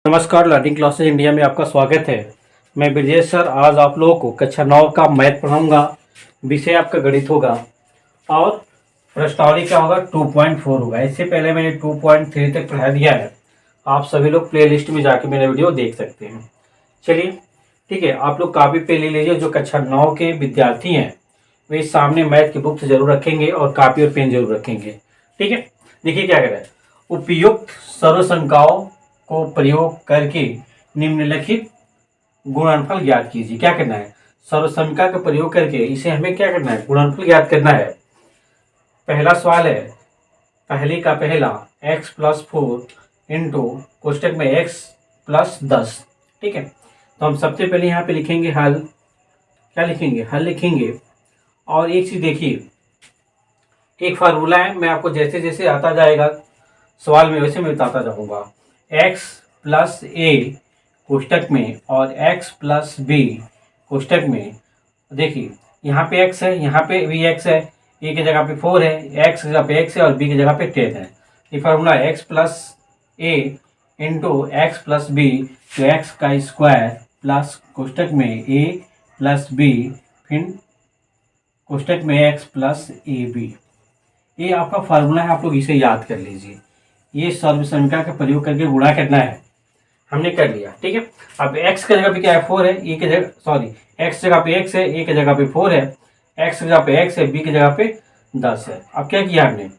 नमस्कार, learning classes India में आपका स्वागत है। मैं ब्रजेश सर आज आप लोगों को कक्षा 9 का मैथ पढ़ाऊंगा। विषय आपका गणित होगा और प्रश्नावली क्या होगा 2.4 होगा। इससे पहले मैंने 2.3 तक पढ़ा दिया है। आप सभी लोग प्लेलिस्ट में जाके मेरा वीडियो देख सकते हैं। चलिए ठीक है, आप लोग कापी पे ले लीजिए। जो कक्षा 9 के विद्यार्थी हैं वे सामने मैथ की बुक जरूर रखेंगे और कापी और पेन जरूर रखेंगे। ठीक है, देखिए क्या करें। उपयुक्त सर्वसंख्याओं को प्रयोग करके निम्नलिखित गुणनफल ज्ञात कीजिए। क्या करना है, सर्वसंख्या का प्रयोग करके इसे हमें क्या करना है, गुणनफल ज्ञात करना है। पहला सवाल है, पहले का पहला x+4 इंटू कोष्टक में x+10। ठीक है, तो हम सबसे पहले यहाँ पे लिखेंगे हल। क्या लिखेंगे, हल लिखेंगे। और एक चीज देखिए, एक फार्मूला है, मैं आपको जैसे जैसे आता जाएगा सवाल में वैसे मैं बताता जाऊंगा। x+a कोष्टक में और x+b कोष्टक में। देखिए यहाँ पे x है, यहाँ पे भी x है, a की जगह पे 4 है, x की जगह पे x है और b की जगह पे 10 है। ये फार्मूला x+a इंटू x+b, तो x का स्क्वायर प्लस कोष्टक में a प्लस b फिर कोष्टक में x+ab। ये आपका फार्मूला है, आप लोग इसे याद कर लीजिए। ये सर्वसंख्या का प्रयोग करके गुणा करना है, हमने कर लिया। ठीक है, अब x की जगह पे क्या है 4 है, e की जगह सॉरी x जगह पे x है, a की जगह पे 4 है, x की जगह पे x है, b की जगह पे 10 है। अब क्या किया हमने,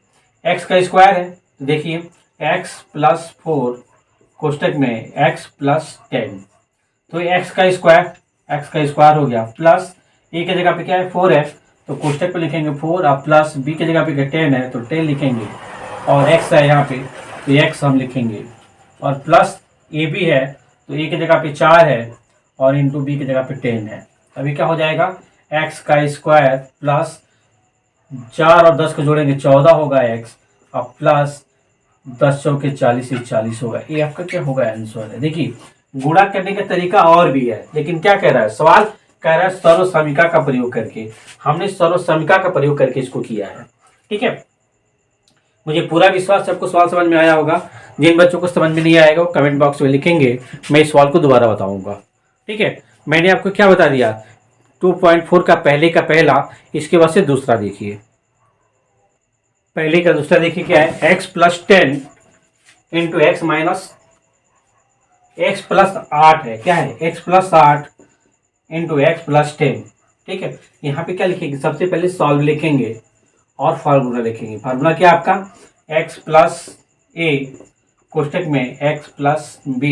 x का स्क्वायर है, तो देखिए x+4 कोष्टक में x+10, तो x का स्क्वायर हो गया प्लस a की जगह पे क्या है 4 है, तो कोष्टक पे लिखेंगे 4 और प्लस b की जगह पे 10 है तो 10 लिखेंगे और x है यहाँ पे तो x हम लिखेंगे और प्लस ए बी है तो a की जगह पे 4 है और इंटू b की जगह पे 10 है। अभी क्या हो जाएगा, x का स्क्वायर प्लस 4 और 10 को जोड़ेंगे 14 होगा x और प्लस 10 चौके 40 से 40 होगा। ये आपका क्या होगा, आंसर है। देखिए गुणा करने का तरीका और भी है, लेकिन क्या कह रहा है सवाल, कह रहा है सर्वसमीका का प्रयोग करके। हमने सर्वसमीका का प्रयोग करके इसको किया है। ठीक है, मुझे पूरा विश्वास सबको सवाल समझ में आया होगा। जिन बच्चों को समझ में नहीं आएगा वो कमेंट बॉक्स में लिखेंगे, मैं इस सवाल को दोबारा बताऊंगा। ठीक है, मैंने आपको क्या बता दिया, 2.4 का पहले का पहला, इसके बाद से दूसरा देखिए। पहले का दूसरा देखिए क्या है, x+10 इंटू x+8 है। क्या है, x+8 इंटू x+10। ठीक है, यहाँ पे क्या लिखेंगे, सबसे पहले सॉल्व लिखेंगे और फार्मूला लिखेंगे। फार्मूला क्या आपका, x+a कोष्टक में x+b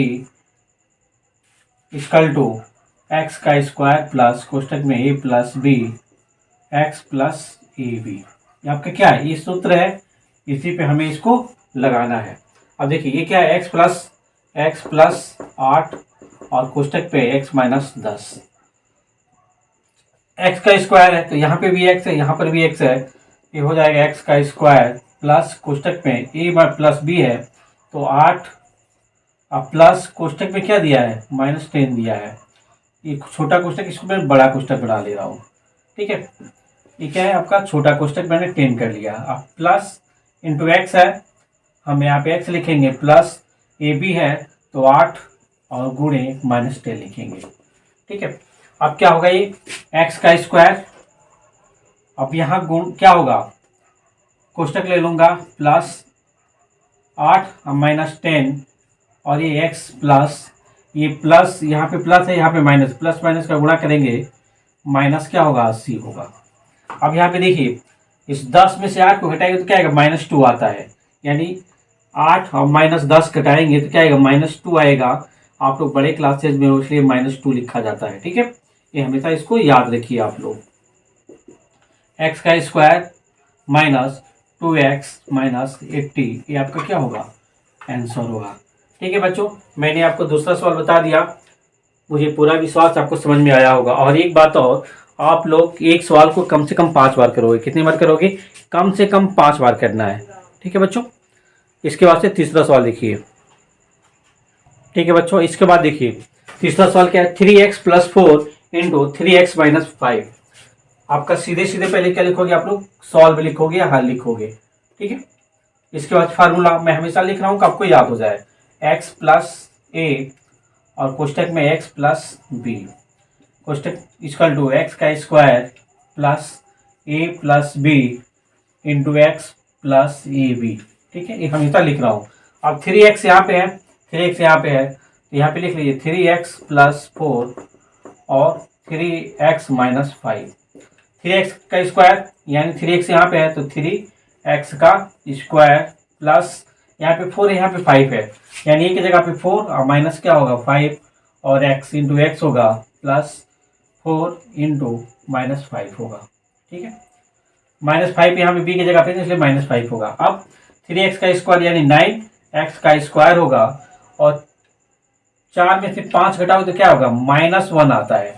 इक्वल टू x का स्क्वायर प्लस कोष्टक में a+b x+ab। ये आपका क्या है, ये सूत्र है, इसी पे हमें इसको लगाना है। अब देखिए ये क्या है, x+8 और कोष्टक पे x-10। x का स्क्वायर है तो यहाँ पे भी x है, यहाँ पर भी x है, ये हो जाएगा x का स्क्वायर प्लस कोष्टक में a+b है तो 8 अब प्लस कोष्टक में क्या दिया है, -10 दिया है। ये छोटा कोष्टक, इसको मैं बड़ा कोष्टक बना ले रहा हूँ। ठीक है, ये क्या है आपका, छोटा कोष्टक मैंने 10 कर लिया। अब प्लस इंटू x है, हम यहाँ पे x लिखेंगे, प्लस ab है तो 8 और गुणे -10 लिखेंगे। ठीक है, अब क्या होगा, ये x का स्क्वायर, अब यहाँ गुण क्या होगा, कोष्टक ले लूंगा प्लस 8 और -10 और ये x प्लस, ये प्लस यहाँ पे प्लस है, यहाँ पे माइनस, प्लस माइनस का गुणा करेंगे, माइनस क्या होगा 80 होगा। अब यहाँ पे देखिए इस 10 में से 8 को घटाएंगे तो क्या आएगा, -2 आता है, यानी 8 और -10 घटाएंगे तो क्या आएगा, -2 आएगा। आप लोग बड़े क्लासेज में हो इसलिए -2 लिखा जाता है। ठीक है, ये हमेशा इसको याद रखिए आप लोग। x का स्क्वायर माइनस 2x माइनस 80, ये आपका क्या होगा, आंसर होगा। ठीक है बच्चों, मैंने आपको दूसरा सवाल बता दिया, मुझे पूरा विश्वास आपको समझ में आया होगा। और एक बात और, आप लोग एक सवाल को कम से कम 5 बार करोगे। कितनी बार करोगे, कम से कम 5 बार करना है। ठीक है बच्चों, इसके बाद से तीसरा सवाल देखिए। ठीक है बच्चों, इसके बाद देखिए तीसरा सवाल क्या है, 3x+4 इंटू 3x-5। आपका सीधे सीधे पहले क्या लिखोगे, आप लोग सॉल्व लिखोगे या हल लिखोगे। ठीक है, इसके बाद फार्मूला मैं हमेशा लिख रहा हूँ कि आपको याद हो जाए, x+ ए और कोष्टक में एक्स प्लस बी, कोष्टक इक्वल टू एक्स का square plus A plus B into X plus A B. ठीक है, ये हमेशा लिख रहा हूँ। अब 3x यहाँ पे है, 3x यहाँ पे है, तो यहाँ पे लिख लीजिए 3x प्लस 4 और 3x माइनस 5। 3x का स्क्वायर यानी 3x यहाँ पे है तो 3x का स्क्वायर प्लस यहाँ पे 4 है, यहाँ पे 5 है, यानी एक जगह पे 4 और माइनस क्या होगा 5 और x इंटू एक्स होगा प्लस 4 इंटू माइनस 5 होगा। ठीक है, -5 यहाँ पे b की जगह पे इसलिए -5 होगा। अब 3x का स्क्वायर यानी 9x का स्क्वायर होगा और 4 में से 5 घटाओ तो क्या होगा -1 आता है,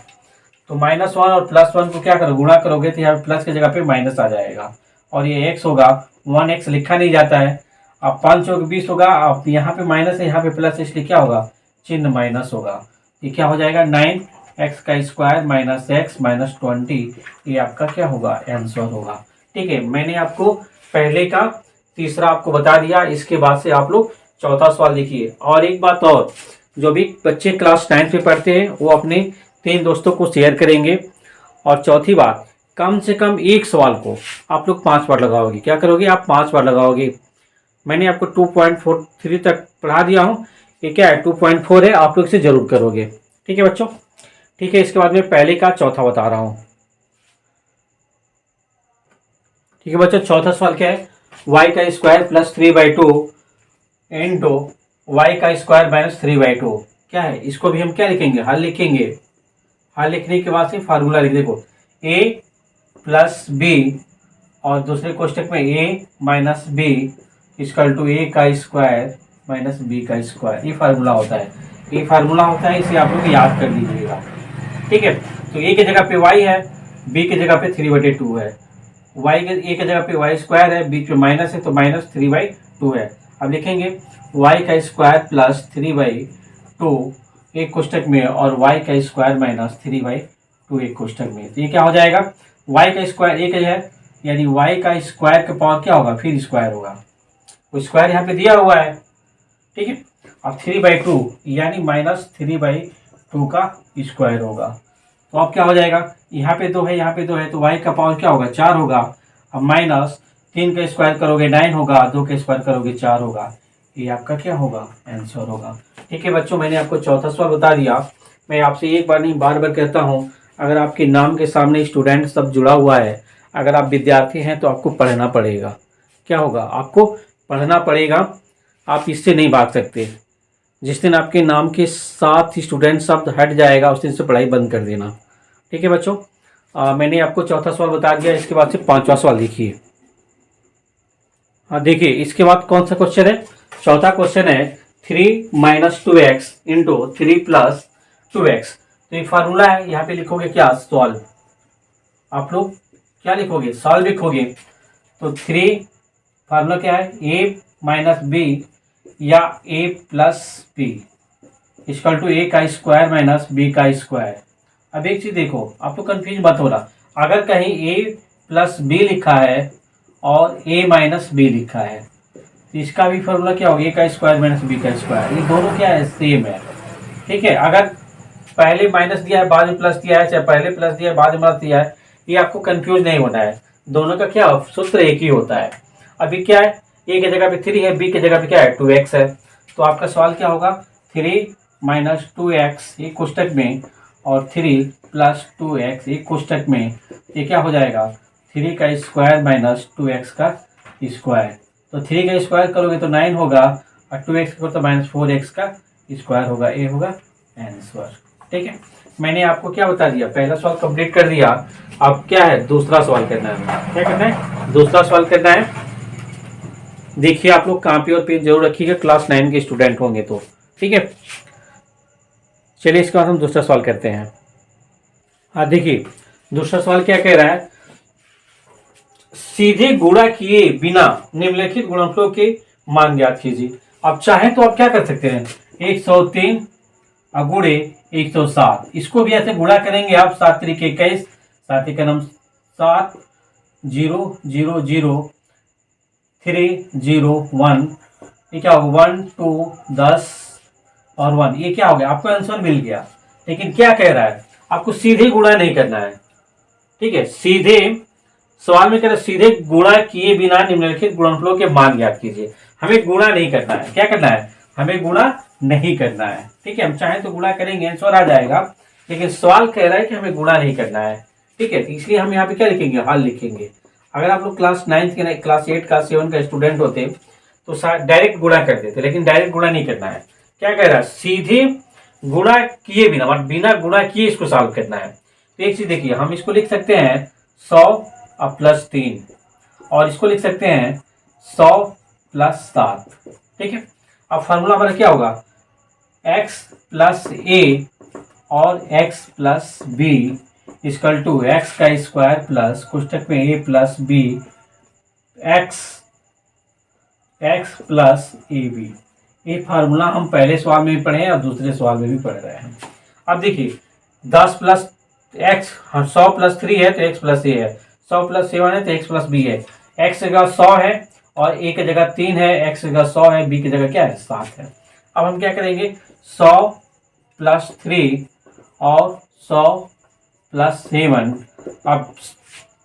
तो -1 और +1 को क्या करो गुणा करोगे तो यहाँ पे प्लस की जगह पे माइनस आ जाएगा और ये x होगा, 1x लिखा नहीं जाता है। अब 5 चौक 20 होगा, अब यहाँ पे माइनस है यहाँ पे प्लस है इसलिए क्या होगा चिन्ह माइनस होगा। ये क्या हो जाएगा 9x का स्क्वायर माइनस x माइनस 20, ये आपका क्या होगा आंसर होगा। ठीक है, मैंने आपको पहले का तीसरा आपको बता दिया, इसके बाद से आप लोग चौथा सवाल देखिए। और एक बात और, जो भी बच्चे क्लास 9 पे पढ़ते हैं वो अपने 3 दोस्तों को शेयर करेंगे। और चौथी बात, कम से कम एक सवाल को आप लोग 5 बार लगाओगे। क्या करोगे आप 5 बार लगाओगे। मैंने आपको 2.43 तक पढ़ा दिया हूँ, ये क्या है 2.4 है, आप लोग इसे जरूर करोगे। ठीक है बच्चों, ठीक है, इसके बाद में पहले का चौथा बता रहा हूँ। ठीक है बच्चों, चौथा सवाल क्या है, y का स्क्वायर प्लस 3/2 इंटू वाई का स्क्वायर माइनस 3/2 क्या है। इसको भी हम क्या लिखेंगे हल लिखेंगे। हल लिखने के बाद से फार्मूला लिख देखो a प्लस बी और दूसरे कोष्टक में a minus B equal to a का स्क्वायर माइनस b का स्क्वायर। ये फार्मूला होता है, ये फार्मूला होता है, इसे आप लोग याद कर लीजिएगा। ठीक है, तो a की जगह पे y है, b की जगह पे 3/2 है, a की जगह पे y स्क्वायर है, बीच में माइनस है तो माइनस 3/2 है। अब लिखेंगे y का स्क्वायर प्लस 3/2 एक कोष्टक में और y का स्क्वायर माइनस 3/2 एक कोष्टक में। तो ये क्या हो जाएगा y का स्क्वायर एक है, यानी y का स्क्वायर का पावर क्या होगा फिर स्क्वायर होगा, वो स्क्वायर यहाँ पे दिया हुआ है। ठीक है, अब 3/2 यानी माइनस 3/2 का स्क्वायर होगा। तो अब क्या हो जाएगा यहाँ पे 2 है, यहाँ पे 2 है, तो y का पावर क्या होगा 4 होगा। अब माइनस 3 का स्क्वायर करोगे 9 होगा, 2 का स्क्वायर करोगे 4 होगा। ये आपका क्या होगा आंसर होगा। ठीक है बच्चों, मैंने आपको चौथा सवाल बता दिया। मैं आपसे एक बार नहीं बार बार कहता हूँ, अगर आपके नाम के सामने स्टूडेंट सब जुड़ा हुआ है, अगर आप विद्यार्थी हैं तो आपको पढ़ना पड़ेगा। क्या होगा आपको पढ़ना पड़ेगा, आप इससे नहीं भाग सकते। जिस दिन आपके नाम के साथ स्टूडेंट शब्द हट जाएगा उस दिन से पढ़ाई बंद कर देना। ठीक है बच्चों, मैंने आपको चौथा सवाल बता दिया, इसके बाद से पांचवा सवाल देखिए। हाँ देखिए, इसके बाद कौन सा क्वेश्चन है, चौथा क्वेश्चन है 3 - 2x इंटू 3 + 2x। तो ये फार्मूला है, यहाँ पे लिखोगे क्या सॉल्व, आप लोग क्या लिखोगे सॉल्व लिखोगे। तो 3 फार्मूला क्या है a माइनस b या a plus b equal to a का स्क्वायर माइनस b का स्क्वायर। अब एक चीज देखो, आपको कंफ्यूज मत हो रहा, अगर कहीं a प्लस b लिखा है और a माइनस b लिखा है तो इसका भी फॉर्मूला क्या होगा a का स्क्वायर माइनस b का स्क्वायर। ये दोनों क्या है सेम है। ठीक है, अगर पहले माइनस दिया है बाद में प्लस दिया है, चाहे पहले प्लस दिया है बाद में माइनस दिया है, ये आपको कंफ्यूज नहीं होना है, दोनों का क्या सूत्र एक ही होता है। अभी क्या है a की जगह पे 3 है, b की जगह पे क्या है 2x है, तो आपका सवाल क्या होगा 3 - 2x एक कोष्टक में और 3 + 2x एक कोष्टक में। ये क्या हो जाएगा 3 का स्क्वायर माइनस 2x का स्क्वायर। तो 3 का स्क्वायर करोगे तो 9 होगा और 2x करोगे तो -4x का स्क्वायर होगा। ये होगा आंसर। ठीक है, मैंने आपको क्या बता दिया, पहला सवाल कंप्लीट कर दिया। अब क्या है दूसरा सवाल करना है। क्या करना है दूसरा सवाल करना है। देखिए आप लोग कॉपी और पेन जरूर रखिएगा, क्लास 9 के स्टूडेंट होंगे तो। ठीक है, चलिए इसके बाद हम दूसरा सवाल करते हैं। हाँ देखिए दूसरा सवाल क्या कह रहा है, सीधे गुणा किए बिना निम्नलिखित गुणनफलों के मान ज्ञात कीजिए। अब चाहे तो आप क्या कर सकते हैं 103 गुणे 107, इसको भी ऐसे गुणा करेंगे आप 7 × 21, 7 का नंबर 7 0 0 0 3 0 1, ये क्या होगा 1 2 10 और 1, ये क्या हो गया, आपको आंसर मिल गया। लेकिन क्या कह रहा है, आपको सीधे गुणा नहीं करना है, ठीक है। सीधे सवाल में कह रहा है सीधे गुणा किए बिना निम्नलिखित गुणनफलों के मान ज्ञात कीजिए। हमें गुणा नहीं करना है, क्या करना है, हमें गुणा नहीं करना है, ठीक है। हम चाहें तो गुणा करेंगे, आंसर आ जाएगा, लेकिन सवाल कह रहा है कि हमें गुणा नहीं करना है, ठीक है। इसलिए हम यहाँ पे क्या लिखेंगे, हल लिखेंगे। अगर आप लोग क्लास 9 के, क्लास 8 क्लास 7 का स्टूडेंट होते तो डायरेक्ट गुणा कर देते, लेकिन डायरेक्ट गुणा नहीं करना है। क्या कह रहा है, सीधे गुणा किए बिना, मतलब बिना गुणा किए इसको सॉल्व करना है। तो एक चीज देखिए, हम इसको लिख सकते हैं 100 और प्लस 3, और इसको लिख सकते हैं 100 प्लस 7, ठीक है। अब फॉर्मूला हमारा क्या होगा, x प्लस ए और x plus B equal to X का स्क्वायर प्लस कोष्टक में a plus B x plus A B. ये फार्मूला हम पहले सवाल में भी पढ़े हैं और दूसरे सवाल में भी पढ़ रहे हैं। अब देखिए 10 प्लस एक्स, 100 प्लस 3 है तो x प्लस ए है, 100 प्लस 7 है तो x प्लस बी है। x जगह 100 है और a की जगह 3 है, x जगह 100 है, b की जगह क्या है 7 है। अब हम क्या करेंगे, 100 प्लस 3 और 100 प्लस 7, अब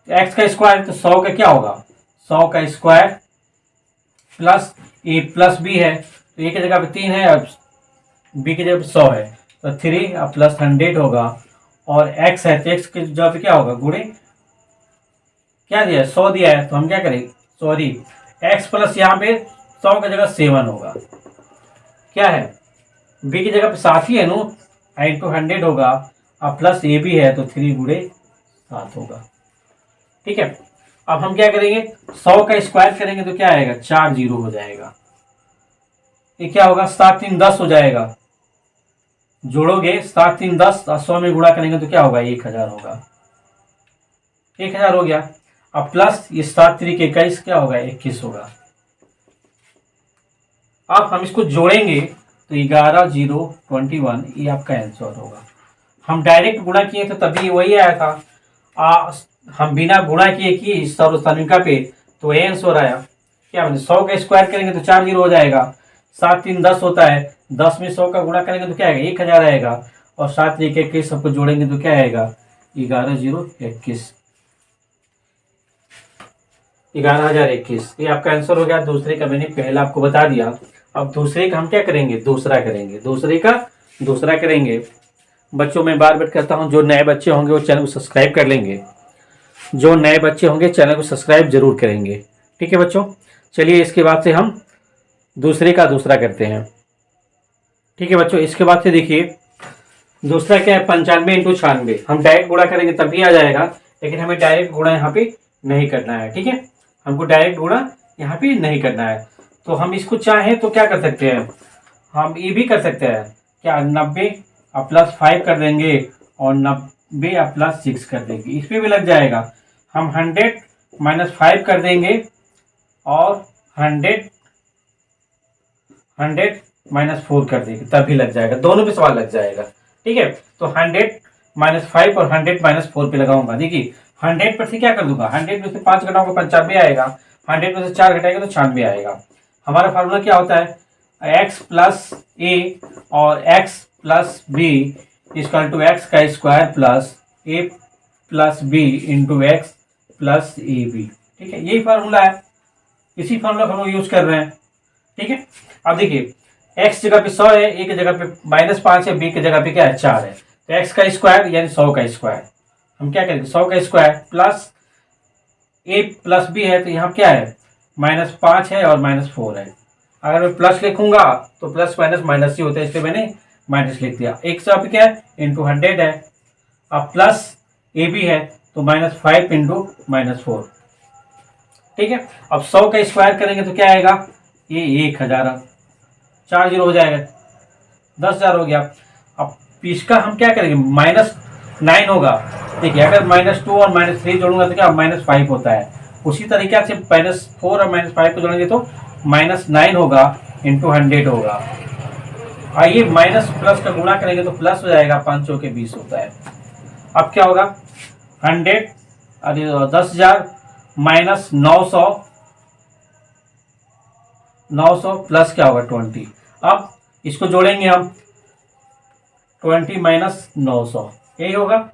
x का स्क्वायर तो 100 का क्या होगा, 100 का square plus A plus B है, तो ए की जगह पे 3 है और बी की जगह पे 100 है, तो 3 और प्लस 100 होगा, और x है तो x की जगह पे क्या होगा, गुणे क्या दिया है 100 दिया है, तो हम क्या करेंगे, सॉरी x प्लस यहाँ पे 100 की जगह 7 होगा, क्या है b की जगह पे 7 ही है नो, इंटू 100 होगा, और प्लस ए भी है तो 3 गुणे 7 होगा, ठीक है। अब हम क्या करेंगे, 100 का स्क्वायर करेंगे तो क्या आएगा, 4 जीरो हो जाएगा, ये क्या होगा 7 3 10 हो जाएगा, जोड़ोगे 7 3 10 और 100 में गुणा करेंगे तो क्या होगा 1000 होगा, 1000 हो गया। अब प्लस ये 7 3 के 21 क्या होगा 21 होगा। अब हम इसको जोड़ेंगे तो 11 0 21, ये आपका आंसर होगा। हम डायरेक्ट गुणा किए थे तभी वही आया था, हम बिना गुणा किए कि सर्वसाधारणिका पे तो ये आंसर आया। क्या मतलब 100 का स्क्वायर करेंगे तो 4 जीरो हो जाएगा, 7 3 10 होता है, 10 में 100 का गुणा करेंगे तो क्या आएगा 1000 आएगा, और 7 3 21 सबको जोड़ेंगे तो क्या आएगा 11 0 21, 11021, ये आपका आंसर हो गया। दूसरे का मैंने पहला आपको बता दिया। अब दूसरे का हम क्या करेंगे, दूसरा करेंगे, दूसरे का दूसरा करेंगे। बच्चों में बार बार कहता हूँ, जो नए बच्चे होंगे वो चैनल को सब्सक्राइब कर लेंगे, जो नए बच्चे होंगे चैनल को सब्सक्राइब जरूर करेंगे, ठीक है बच्चों। चलिए इसके बाद से हम दूसरे का दूसरा करते हैं, ठीक है बच्चों। इसके बाद से देखिए दूसरा क्या है, 95 इंटू 96, हम डायरेक्ट गुणा करेंगे तभी आ जाएगा, लेकिन हमें डायरेक्ट गुणा यहाँ पे नहीं करना है, ठीक है। हमको डायरेक्ट गुणा यहाँ पे नहीं करना है, तो हम इसको चाहें तो क्या कर सकते हैं, हम ये भी कर सकते हैं, क्या 90 और प्लस 5 कर देंगे और 90 और प्लस 6 कर देंगे, इस पर भी लग जाएगा। हम 100 माइनस 5 कर देंगे और 100 माइनस 4 कर देंगे तभी लग जाएगा, दोनों पे सवाल लग जाएगा, ठीक है। तो 100 माइनस 5 और 100 माइनस 4 पे लगाऊंगा। देखिए 100 पर से क्या कर दूंगा, 100 में से 5 घटाऊंगा 95 आएगा, 100 में से 4 घटाएगा तो 96 आएगा। हमारा फार्मूला क्या होता है, x प्लस ए और x plus B equal to X का square plus A plus B into X plus A B, ठीक है। यही फार्मूला है, इसी फार्मूला को हम यूज कर रहे हैं, ठीक है। अब देखिए x जगह पे 100 है, a की जगह पे -5 है, b की जगह पे क्या है 4 है, तो x का स्क्वायर यानी 100 का स्क्वायर, हम क्या करेंगे 100 का square plus a plus b है, तो यहाँ क्या है -5 है और -4 है। अगर मैं प्लस लिखूंगा तो प्लस माइनस माइनस ही होता है, इसलिए मैंने माइनस लिख दिया। एक सौ पे क्या है इंटू 100 है, अब प्लस ए बी है तो -5 इंटू -4, ठीक है। अब 100 का स्क्वायर करेंगे तो क्या आएगा, ये 1000, 4 जीरो हो जाएगा, 10,000 हो गया। अब इसका हम क्या करेंगे, -9 होगा। देखिए अगर -2 और -3 जोड़ूंगा तो क्या -5 होता है, उसी तरीके से -4 और -5 को जोड़ेंगे तो -9 होगा इंटू 100 होगा। आइए माइनस प्लस का गुणा करेंगे तो प्लस हो जाएगा, 5 चौके 20 होता है। अब क्या होगा 100 अरे 10,000 माइनस 900 प्लस क्या होगा 20। अब इसको जोड़ेंगे हम 20 माइनस 900, यही होगा।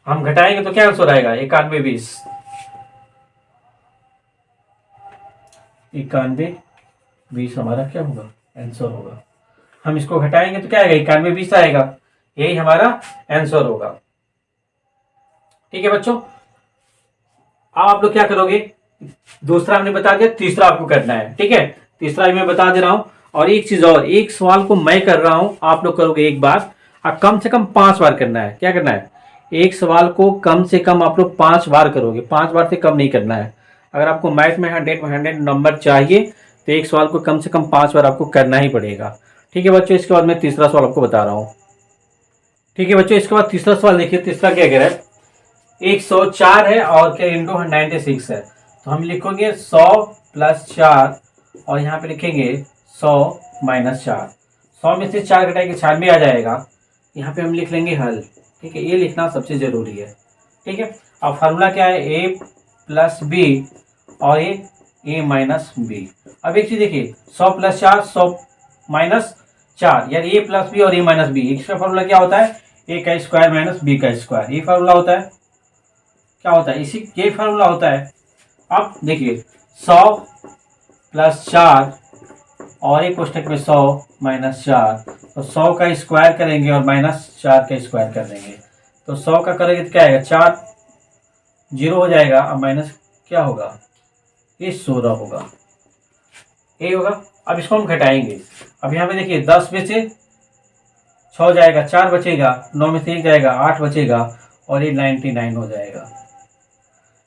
हम घटाएंगे तो क्या आंसर आएगा, 9120। 9120 हमारा क्या होगा, आंसर होगा। हम इसको घटाएंगे तो क्या आएगा, 9120 आएगा, यही हमारा आंसर होगा। ठीक है बच्चों, अब आप लोग क्या करोगे, दूसरा हमने बता दिया, तीसरा आपको करना है। ठीक है, तीसरा मैं बता दे रहा हूं। और एक चीज और, एक सवाल को मैं कर रहा हूं, आप लोग करोगे एक बार, और कम से कम 5 बार करना है। क्या करना है, एक सवाल को कम से कम आप लोग 5 बार करोगे, 5 बार से कम नहीं करना है। अगर आपको मैथ में 100 नंबर चाहिए तो एक सवाल को कम से कम 5 बार आपको करना ही पड़ेगा। ठीक है बच्चों, इसके बाद मैं तीसरा सवाल आपको बता रहा हूँ। ठीक है बच्चों, इसके बाद तीसरा सवाल देखिए, तीसरा क्या कह रहा है, 104 है और क्या इंटू 96 है। तो हम लिखेंगे 100 प्लस 4 और यहाँ पे लिखेंगे 100 माइनस 4। 100 में से 4 घटाएंगे 96 आ जाएगा। यहाँ पे हम लिख लेंगे हल। ठीक है, ये लिखना सबसे जरूरी है। ठीक है, अब फार्मूला क्या है, ए प्लस बी और ए माइनस बी। अब एक चीज देखिए, 100 प्लस 4 100 माइनस 4, यानी ए प्लस बी और ए माइनस बी। इसका फार्मूला क्या होता है, ए का स्क्वायर माइनस बी का स्क्वायर। ये फार्मूला होता है, क्या होता है, इसी ये फार्मूला होता है। अब देखिए 100 प्लस 4 और एक कोष्ठक में 100 माइनस 4, तो 100 का स्क्वायर करेंगे और माइनस 4 का स्क्वायर कर देंगे। तो 100 का करेंगे तो क्या आएगा, 4 0 हो जाएगा, अब माइनस क्या होगा, ये 16 होगा, ये होगा। अब इसको हम घटाएंगे। अब यहाँ पे देखिए 10 में से 6 जाएगा, 4 बचेगा, 9 में से 1 जाएगा, 8 बचेगा और ये 99 हो जाएगा।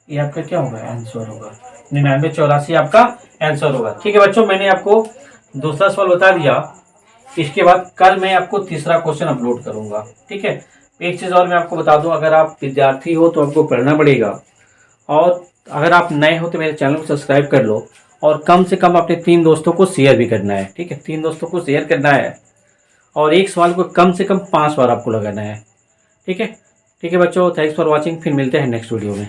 ये आपका क्या होगा, आंसर होगा 9984 आपका आंसर होगा। ठीक है बच्चों, मैंने आपको दूसरा सवाल बता दिया। इसके बाद कल मैं आपको तीसरा क्वेश्चन अपलोड करूंगा। ठीक है, एक चीज़ और मैं आपको बता दूं, अगर आप विद्यार्थी हो तो आपको पढ़ना पड़ेगा, और अगर आप नए हो तो मेरे चैनल को सब्सक्राइब कर लो, और कम से कम अपने 3 दोस्तों को शेयर भी करना है। ठीक है, 3 दोस्तों को शेयर करना है, और एक सवाल को कम से कम 5 बार आपको लगाना है। ठीक है, ठीक है बच्चों, थैंक्स फॉर वॉचिंग। फिर मिलते हैं नेक्स्ट वीडियो में।